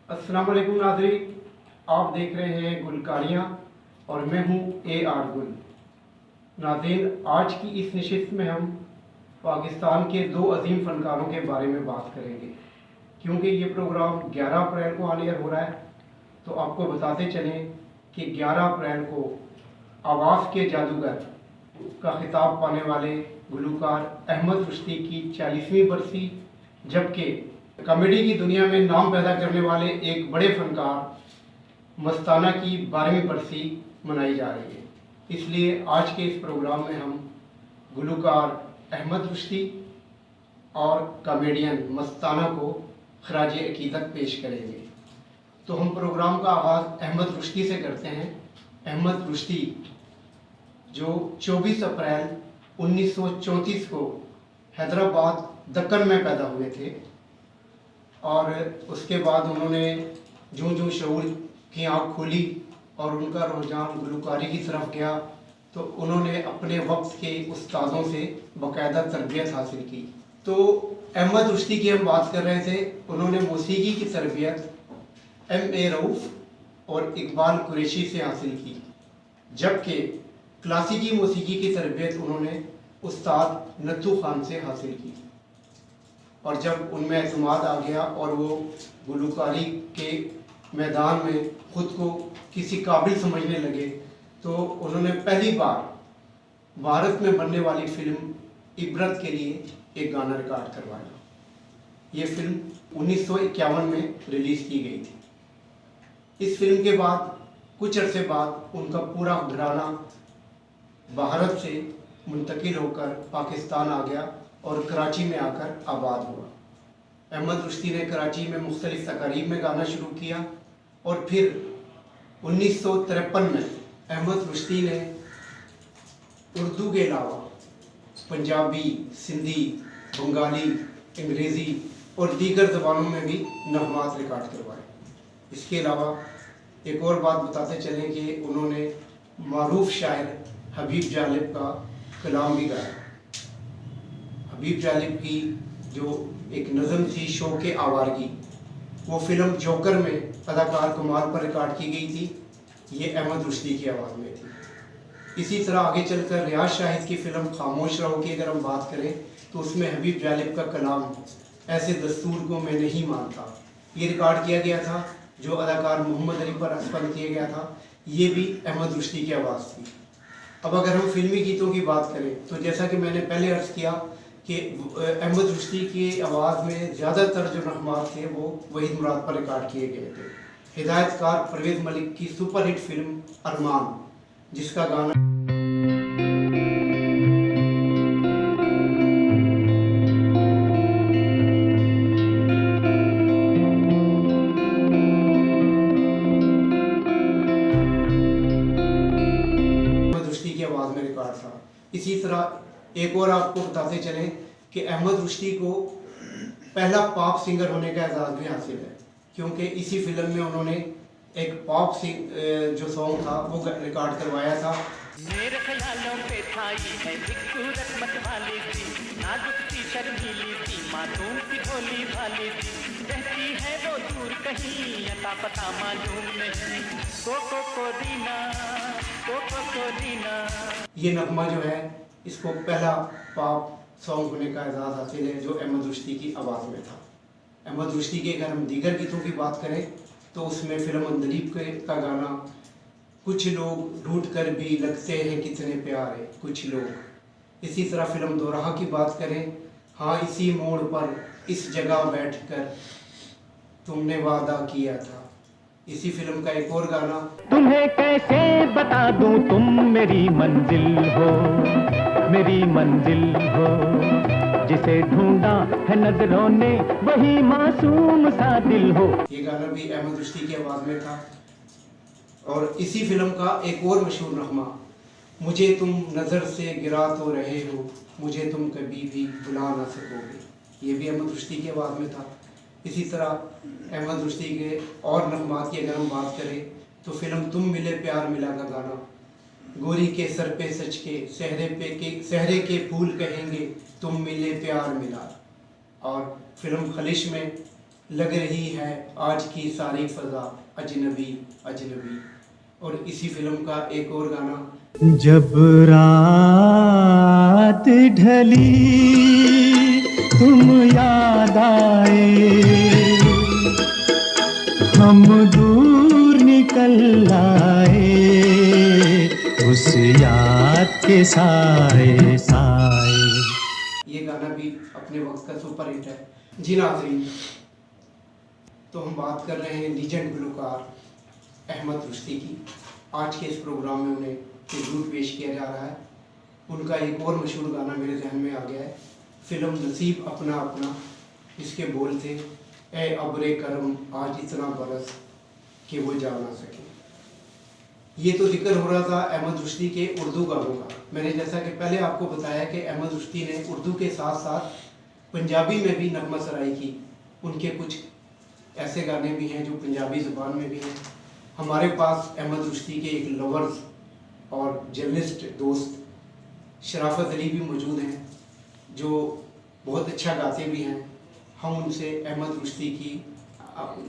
अस्सलाम वालेकुम नाज़रीन, आप देख रहे हैं गुलकारियाँ और मैं हूँ AR गुल। नाज़रीन, आज की इस नशिस्त में हम पाकिस्तान के दो अजीम फ़नकारों के बारे में बात करेंगे। क्योंकि ये प्रोग्राम 11 अप्रैल को ऑन एयर हो रहा है, तो आपको बताते चलें कि 11 अप्रैल को आवाज़ के जादूगर का खिताब पाने वाले गुलकार अहमद रुश्ती की 40वीं बरसी, जबकि कॉमेडी की दुनिया में नाम पैदा करने वाले एक बड़े फनकार मस्ताना की 12वीं बरसी मनाई जा रही है। इसलिए आज के इस प्रोग्राम में हम गुलकार अहमद रुश्ती और कॉमेडियन मस्ताना को खराज अकीदत पेश करेंगे। तो हम प्रोग्राम का आगाज़ अहमद रुश्ती से करते हैं। अहमद रुश्ती जो 24 अप्रैल 1934 को हैदराबाद दक्कन में पैदा हुए थे और उसके बाद उन्होंने जूं शऊर की आँख खोली और उनका रुझान गुलकारी की तरफ गया, तो उन्होंने अपने वक्त के उस्तादों से बाकायदा तरबियत हासिल की। तो अहमद रुश्ती की हम बात कर रहे थे, उन्होंने मौसीकी की तरबियत M.A. रऊफ़ और इकबाल कुरैशी से हासिल की, जबकि क्लासिकी मौसीकी की तरबियत उन्होंने उस्ताद नत्थू खान से हासिल की। और जब उनमें एतमाद आ गया और वो गुलकारी के मैदान में ख़ुद को किसी काबिल समझने लगे, तो उन्होंने पहली बार भारत में बनने वाली फ़िल्म इबरत के लिए एक गाना रिकॉर्ड करवाया। ये फ़िल्म 1951 में रिलीज़ की गई थी। इस फिल्म के बाद कुछ अरसे बाद उनका पूरा घराना भारत से मुंतकिल होकर पाकिस्तान आ गया और कराची में आकर आबाद हुआ। अहमद रुश्ती ने कराची में मुख्तलिफ तकारीब में गाना शुरू किया और फिर 1953 में अहमद रुश्ती ने उर्दू के अलावा पंजाबी, सिंधी, बंगाली, अंग्रेज़ी और दीगर ज़बानों में भी नग़मात रिकॉर्ड करवाए। इसके अलावा एक और बात बताते चलें कि उन्होंने मारूफ शायर हबीब जालिब का कलाम भी गाया। हबीब जालिब की जो एक नज़म थी शौक़ आवारगी, वो फ़िल्म जोकर में अदाकार कमाल पर रिकॉर्ड की गई थी। ये अहमद रुश्ती की आवाज़ में थी। इसी तरह आगे चलकर रियाज शाहिद की फ़िल्म खामोश रहो की अगर हम बात करें, तो उसमें हबीब जालिब का कलाम ऐसे दस्तूर को मैं नहीं मानता, ये रिकॉर्ड किया गया था, जो अदाकार मोहम्मद अली पर असफल किया गया था। ये भी अहमद रुश्ती की आवाज़ थी। अब अगर हम फिल्मी गीतों की बात करें, तो जैसा कि मैंने पहले अर्ज़ किया कि अहमद रुश्ती की आवाज़ में ज़्यादातर जो नग़मात थे वो वहीद मुराद पर रिकॉर्ड किए गए थे। हिदायतकार परवेज़ मलिक की सुपरहिट फिल्म अरमान, जिसका गाना की आवाज़ में रिकॉर्ड था। इसी तरह एक और आपको बताते चलें कि अहमद रुश्ती को पहला पॉप सिंगर होने का एजाज़ भी हासिल है, क्योंकि इसी फिल्म में उन्होंने एक पॉप जो सॉन्ग था वो रिकॉर्ड करवाया था। मेरे ख्यालों पे छाई है एक सूरत मत वाली सी, नाजुक सी शर्मीली सी, मासूम सी भोली भाली सी, रहती है वो दूर कहीं अता पता मालूम नहीं, कोको रीना। ये नगमा जो है, इसको पहला पॉप सॉन्ग होने का एजाज़ हासिल है, जो अहमद रुश्ती की आवाज़ में था। अहमद रुश्ती के अगर हम दीगर गीतों की बात करें, तो उसमें फ़िल्म अंदलीब का गाना कुछ लोग ढूंढ कर भी लगते हैं कितने प्यारे कुछ लोग। इसी तरह फिल्म दोराहा की बात करें, हाँ इसी मोड़ पर इस जगह बैठकर तुमने वादा किया था। इसी फिल्म का एक और गाना, तुम्हें कैसे बता दूं तुम मेरी मंजिल हो, मेरी मंजिल हो, जिसे ढूंढा है नजरों ने वही मासूम सा दिल हो। ये गाना भी अहमद रुश्ती की आवाज़ में था। और इसी फिल्म का एक और मशहूर नग़मा, मुझे तुम नज़र से गिरा तो रहे हो, मुझे तुम कभी भी भुला ना सकोगे, ये भी अहमद रुश्ती की आवाज़ में था। इसी तरह अहमद रुश्ती के और नग़मात की अगर हम बात करें, तो फिल्म तुम मिले प्यार मिला का गाना, गोरी के सर पे सच के सहरे के फूल कहेंगे तुम मिले प्यार मिला। और फिल्म खलिश में लग रही है आज की सारी फजा अजनबी अजनबी। और इसी फिल्म का एक और गाना, जब रात ढली तुम याद आए, हम दूर निकल आए उस याद के साए साए। ये गाना भी अपने वक्त का सुपर हिट है। जी नाज़रीन, तो हम बात कर रहे हैं लीजेंड गुलकार अहमद रुश्ती की। आज के इस प्रोग्राम में उन्हें ट्रिब्यूट पेश किया जा रहा है। उनका एक और मशहूर गाना मेरे जहन में आ गया है, फिल्म नसीब अपना अपना। इसके बोल थे, ए अब्रे करम आज इतना बरस कि वो जा ना सके। ये तो जिक्र हो रहा था अहमद रुश्ती के उर्दू गानों का। मैंने जैसा कि पहले आपको बताया कि अहमद रुश्ती ने उर्दू के साथ साथ पंजाबी में भी नगमा सराई की। उनके कुछ ऐसे गाने भी हैं जो पंजाबी ज़ुबान में भी हैं। हमारे पास अहमद रुश्ती के एक लवर्स और जर्नलिस्ट दोस्त शराफत अली भी मौजूद हैं, जो बहुत अच्छा गाते भी हैं। हम उनसे अहमद रुश्ती की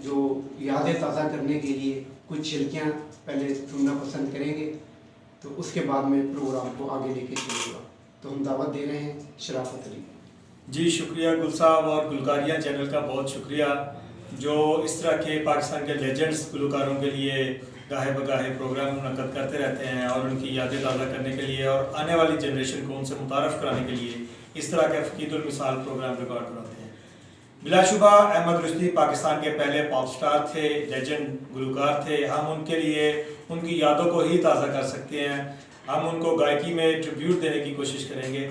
जो यादें ताज़ा करने के लिए कुछ झलकियाँ पहले सुनना पसंद करेंगे, तो उसके बाद में प्रोग्राम को आगे लेके चलूँगा। तो हम दावत दे रहे हैं शराफत अली। जी शुक्रिया गुल साहब और गुलकारियाँ चैनल का बहुत शुक्रिया, जो इस तरह के पाकिस्तान के लेजेंड्स गुलकारों के लिए गाहे बगाहे प्रोग्राम मुनक़द करते रहते हैं और उनकी यादें ताज़ा करने के लिए और आने वाली जनरेशन को उनसे मुतारफ़ कराने के लिए इस तरह के फ़कीदुल मिसाल प्रोग्राम रिकॉर्ड कराते हैं। बिलाशुबा अहमद रुश्ती पाकिस्तान के पहले पॉप स्टार थे, लेजेंड गुलकार थे। हम उनके लिए उनकी यादों को ही ताज़ा कर सकते हैं। हम उनको गायकी में ट्रिब्यूट देने की कोशिश करेंगे,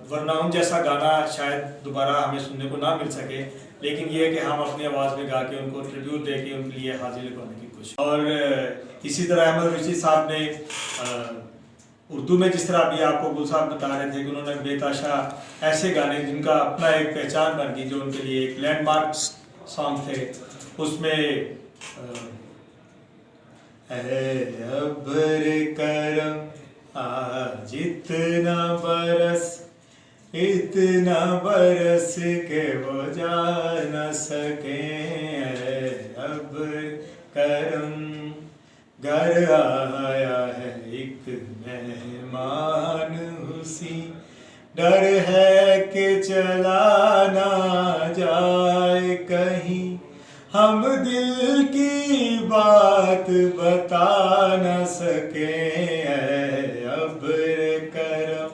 वरना उन जैसा गाना शायद दोबारा हमें सुनने को ना मिल सके। लेकिन ये है कि हम अपनी आवाज़ में गा के उनको ट्रिब्यूट दे के उनके लिए हाजिर लगाने की कोशिश। और इसी तरह अहमद रुश्ती साहब ने उर्दू में जिस तरह अभी आपको गुल साहब बता रहे थे कि उन्होंने बेताशा ऐसे गाने जिनका अपना एक पहचान बन गई, जो उनके लिए एक लैंडमार्क सॉन्ग थे, उसमें अब्र करम आज इतना बरस के वो जा न सके, अब्र करम घर आया है एक मेहमान उसी, डर है कि चला ना जाए कहीं, हम दिल की बात बता न सके, अब्र करम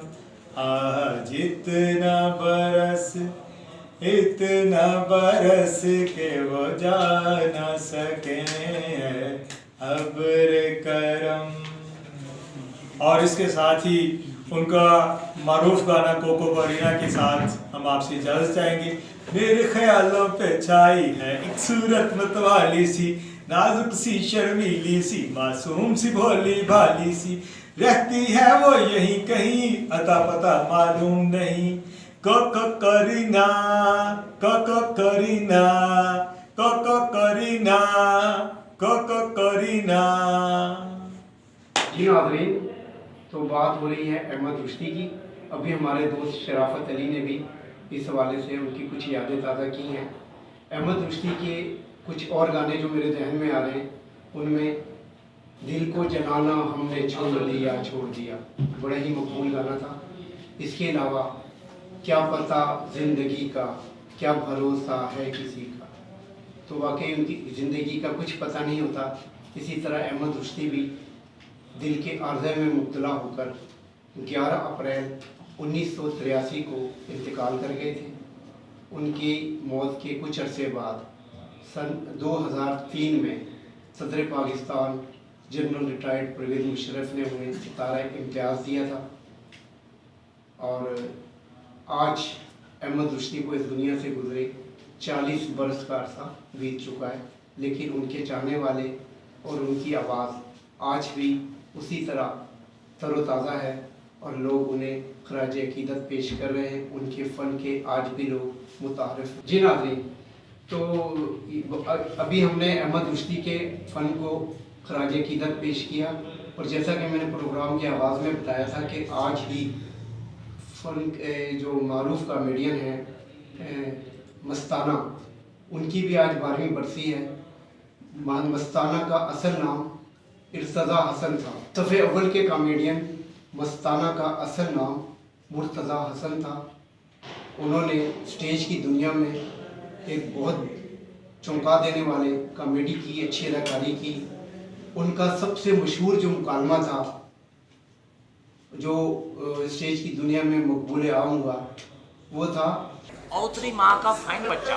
आज इतना बरस के वो जा न सके, अब्र करम। और इसके साथ ही उनका मारूफ गाना कोको करीना के साथ हम आपसे इजाज़त चाहेंगे। मेरे ख्यालों पे छाई है एक सूरत मतवाली सी, नाजुक सी शर्मीली सी, मासूम सी भोली भाली सी, रहती है वो यहीं कहीं अता पता मालूम नहीं, कोको करीना कोको करीना कोको करीना कोको करीना। जी नाज़रीन, तो बात हो रही है अहमद रुश्ती की। अभी हमारे दोस्त शराफत अली ने भी इस हवाले से उनकी कुछ यादें ताज़ा की हैं। अहमद रुश्ती के कुछ और गाने जो मेरे जहन में आ रहे हैं, उनमें दिल को जलाना हमने छोड़ दिया, बड़ा ही मकबूल गाना था। इसके अलावा क्या पता ज़िंदगी का क्या भरोसा है किसी का, तो वाकई उनकी ज़िंदगी का कुछ पता नहीं होता। इसी तरह अहमद रुश्ती भी दिल के आर्ज़े में मुब्तला होकर 11 अप्रैल 1983 को इंतकाल कर गए थे। उनकी मौत के कुछ अरसे बाद सन 2003 में सदर पाकिस्तान जनरल रिटायर्ड परवेज़ मुशर्रफ ने उन्हें सितारा इम्तियाज़ दिया था। और आज अहमद रुश्ती को इस दुनिया से गुजरे 40 बरस का अरसा बीत चुका है, लेकिन उनके चाहने वाले और उनकी आवाज़ आज भी उसी तरह तरोताज़ा है और लोग उन्हें खराज अकीदत पेश कर रहे हैं। उनके फ़न के आज भी लोग मुतारिफ। जी नाज़रीन, तो अभी हमने अहमद रुश्ती के फ़न को खराज अकीदत पेश किया, और जैसा कि मैंने प्रोग्राम के आगाज़ में बताया था कि आज ही फ़न जो मारूफ कॉमेडियन है मस्ताना, उनकी भी आज 12वीं बरसी है। मस्ताना का असल नाम इर्तज़ा हसन था। सफ़े अव्वल के कॉमेडियन मस्ताना का असल नाम मुर्तज़ा हसन था। उन्होंने स्टेज की दुनिया में एक बहुत चौंका देने वाले कॉमेडी की, अच्छी अदाकारी की। उनका सबसे मशहूर जो मुकालमा था, जो स्टेज की दुनिया में मकबूल आम हुआ, वो था औतरी माँ का फाइन बच्चा।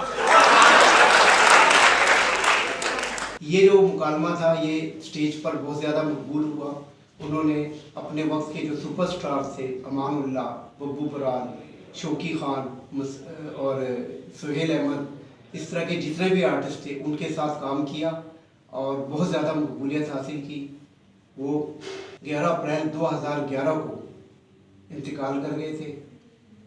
ये जो मुकालमा था ये स्टेज पर बहुत ज़्यादा मकबूल हुआ। उन्होंने अपने वक्त के जो सुपरस्टार थे, अमानुल्लाह, बब्बू पराल, शौकी खान और सुहेल अहमद, इस तरह के जितने भी आर्टिस्ट थे उनके साथ काम किया और बहुत ज़्यादा मकबूलियत हासिल की। वो 11 अप्रैल 2011 को इंतकाल कर गए थे।